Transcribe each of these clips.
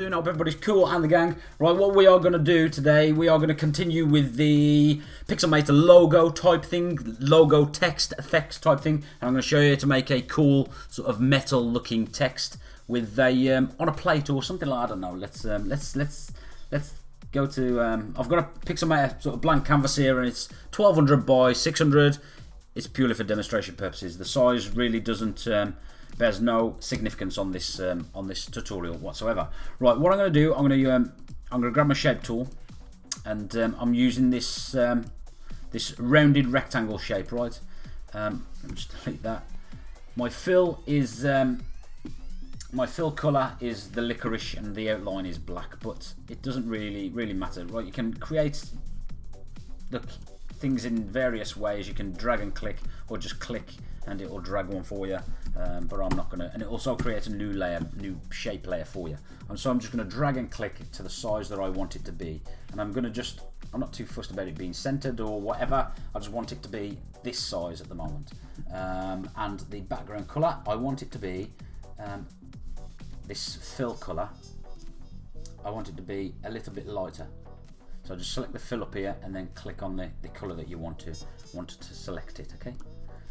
doing? Hope everybody's cool and the gang. Right, what we are going to do today, we are going to continue with the Pixelmator logo type thing, logo text effects type thing. And I'm going to show you how to make a cool sort of metal looking text with a on a plate or something like, I don't know. Let's go to I've got a Pixelmator sort of blank canvas here, and it's 1200 by 600. It's purely for demonstration purposes. The size really doesn't bears no significance on this tutorial whatsoever. Right, what I'm going to do, I'm going to grab my shape tool, and I'm using this this rounded rectangle shape. Right, let me just delete that. My fill is my fill color is the licorice, and the outline is black, but it doesn't really matter. Right, you can create the things in various ways. You can drag and click, or just click and it will drag one for you, but I'm not gonna, and it also creates a new layer, new shape layer for you. And so I'm just gonna drag and click it to the size that I want it to be, and I'm not too fussed about it being centered or whatever. I just want it to be this size at the moment. And the background color, I want it to be this fill color. I want it to be a little bit lighter. So just select the fill up here and then click on the color that you want to select it. Okay.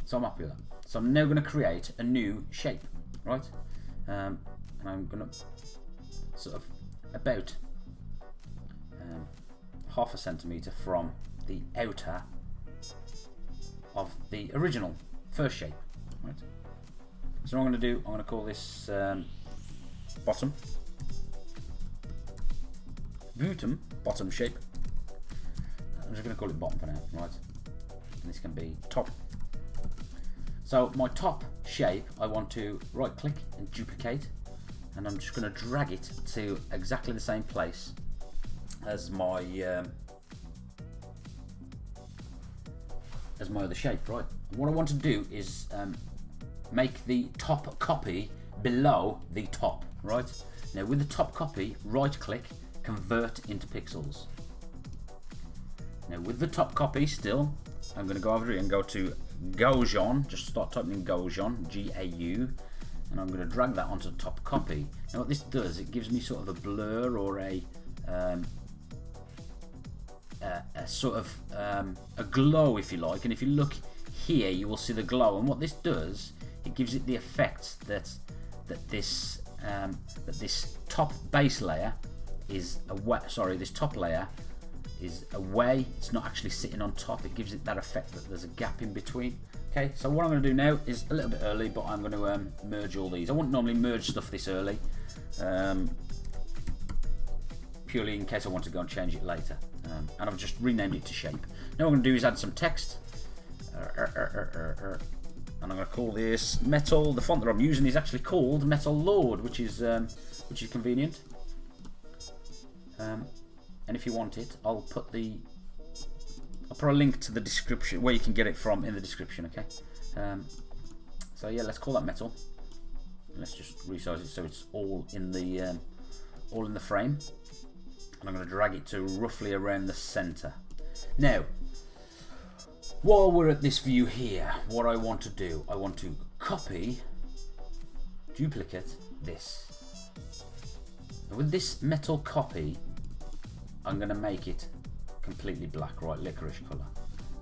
So I'm happy with that. So I'm now going to create a new shape, right? And I'm going to sort of about half a centimeter from the outer of the original first shape, right? So what I'm going to do, I'm going to call this bottom shape. I'm just going to call it bottom for now, right? And this can be top. So my top shape, I want to right click and duplicate, and I'm just going to drag it to exactly the same place as my other shape, right? What I want to do is make the top copy below the top, right? Now with the top copy, right click, convert into pixels. Now with the top copy still, I'm going to go over here and go to Gaussian, just start typing in Gaussian, G-A-U, and I'm going to drag that onto the top copy. Now what this does, it gives me sort of a blur or a sort of a glow, if you like. And if you look here, you will see the glow. And what this does, it gives it the effect that this top base layer is this top layer is away. It's not actually sitting on top. It gives it that effect that there's a gap in between. Okay, so what I'm going to do now is a little bit early, but I'm going to merge all these. I wouldn't normally merge stuff this early, purely in case I want to go and change it later. And I've just renamed it to shape. Now what I'm going to do is add some text, and I'm going to call this metal. The font that I'm using is actually called Metal Lord, which is convenient. And if you want it, I'll put a link to the description where you can get it from in the description. Okay. So yeah, let's call that metal. Let's just resize it so it's all in the frame. And I'm going to drag it to roughly around the center. Now, while we're at this view here, what I want to do, I want to copy, duplicate this. Now with this metal copy, I'm going to make it completely black, right, licorice color,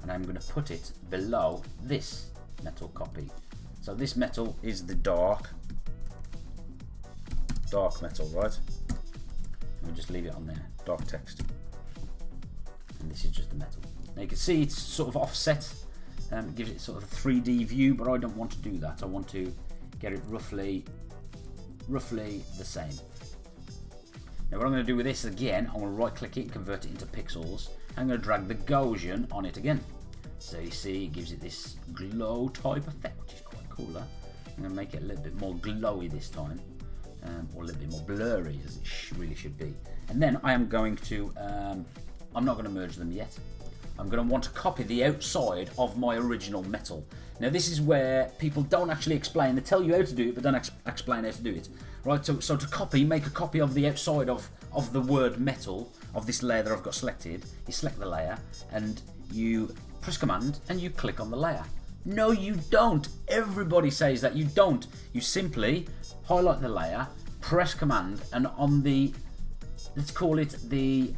and I'm going to put it below this metal copy. So this metal is the dark metal, right? Let me just leave it on there, dark text, and this is just the metal. Now you can see it's sort of offset, it gives it sort of a 3D view, but I don't want to do that. I want to get it roughly the same. Now what I'm going to do with this again, I'm going to right click it and convert it into pixels. I'm going to drag the Gaussian on it again. So you see it gives it this glow type effect, which is quite cooler. I'm going to make it a little bit more glowy this time, or a little bit more blurry as it really should be. And then I am going to, I'm not going to merge them yet. I'm going to want to copy the outside of my original metal. Now this is where people don't actually explain. They tell you how to do it, but don't explain how to do it. Right, so to copy, make a copy of the outside of the word metal, of this layer that I've got selected. You select the layer, and you press Command, and you click on the layer. No, you don't. Everybody says that. You don't. You simply highlight the layer, press Command, and on the, let's call it the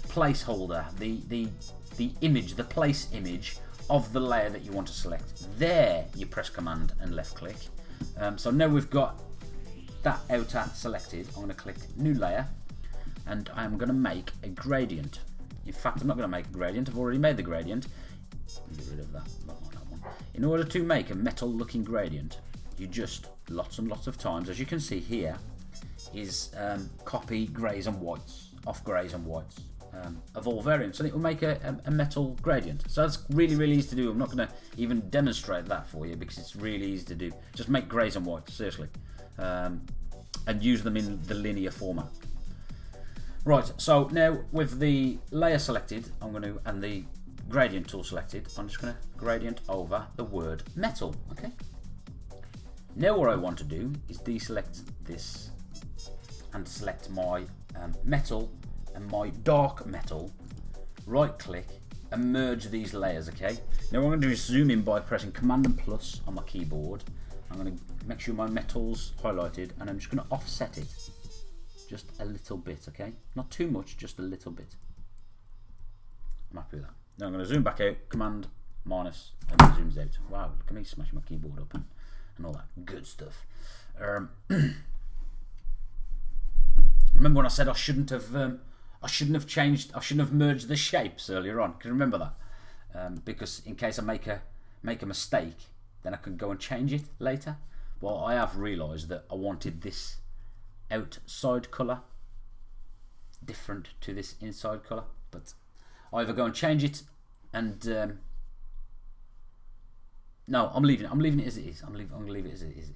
placeholder, the image, the place image of the layer that you want to select, there you press Command and left click. So now we've got that outer selected, I'm going to click New Layer, and I'm going to make a gradient. In fact, I'm not going to make a gradient, I've already made the gradient. Get rid of that, not that one. In order to make a metal looking gradient, you just lots and lots of times, as you can see here, is copy greys and whites, off greys and whites of all variants, and it will make a metal gradient. So that's really, really easy to do. I'm not going to even demonstrate that for you because it's really easy to do. Just make greys and whites, seriously, and use them in the linear format. Right, so now with the layer selected, I'm going to, and the gradient tool selected, I'm just going to gradient over the word metal. Okay. Now what I want to do is deselect this and select my metal and my dark metal, right click and merge these layers. Okay, now what I'm going to do is zoom in by pressing Command and plus on my keyboard. I'm going to make sure my metal's highlighted, and I'm just going to offset it just a little bit. Okay, not too much, just a little bit. I'm happy with that. Now I'm going to zoom back out, Command minus, and it zooms out. Wow, look at me smashing my keyboard up and all that good stuff. Remember when I said I shouldn't have merged the shapes earlier on? Can you remember that? Because in case I make a mistake, then I can go and change it later. Well, I have realised that I wanted this outside colour different to this inside colour, but I either go and change it and no, I'm leaving it as it is. I'm going to leave it as it is.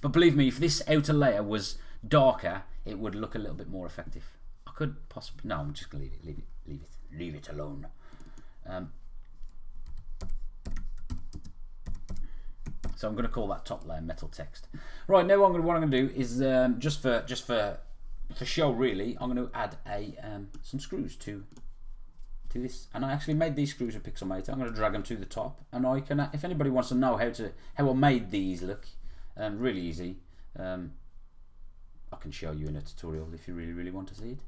But believe me, if this outer layer was darker, it would look a little bit more effective. I could possibly, no, I'm just going to leave it alone. So I'm going to call that top layer metal text. Right, now what I'm going to do is just for show really, I'm going to add some screws to this, and I actually made these screws with Pixelmator. I'm going to drag them to the top, and I can, if anybody wants to know how I made these look, really easy. I can show you in a tutorial if you really want to see it.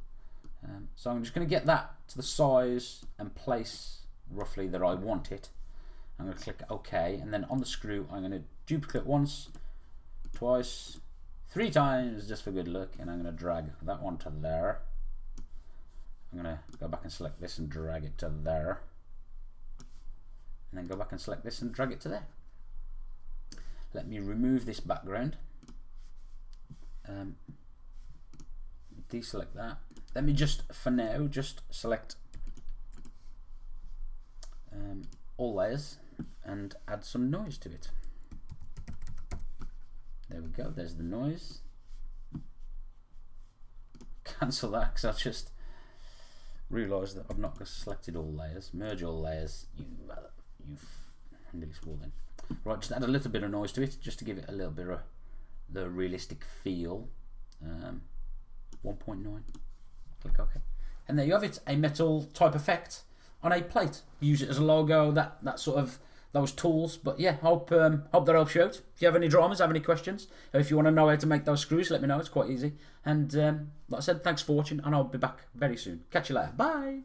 So I'm just going to get that to the size and place roughly that I want it. I'm going to click OK, and then on the screw I'm going to duplicate once, twice, 3 times just for good luck, and I'm going to drag that one to there. I'm going to go back and select this and drag it to there, and then go back and select this and drag it to there. Let me remove this background, deselect that. Let me just, for now, just select all layers and add some noise to it. There we go, there's the noise. Cancel that because I've just realised that I've not selected all layers. Merge all layers. You've really swore then. Right, just add a little bit of noise to it just to give it a little bit of the realistic feel. 1.9. Click OK. And there you have it, a metal type effect on a plate. Use it as a logo, that sort of, those tools. But yeah, hope that helps you out. If you have any dramas, have any questions, or if you want to know how to make those screws, let me know. It's quite easy. And like I said, thanks for watching, and I'll be back very soon. Catch you later. Bye.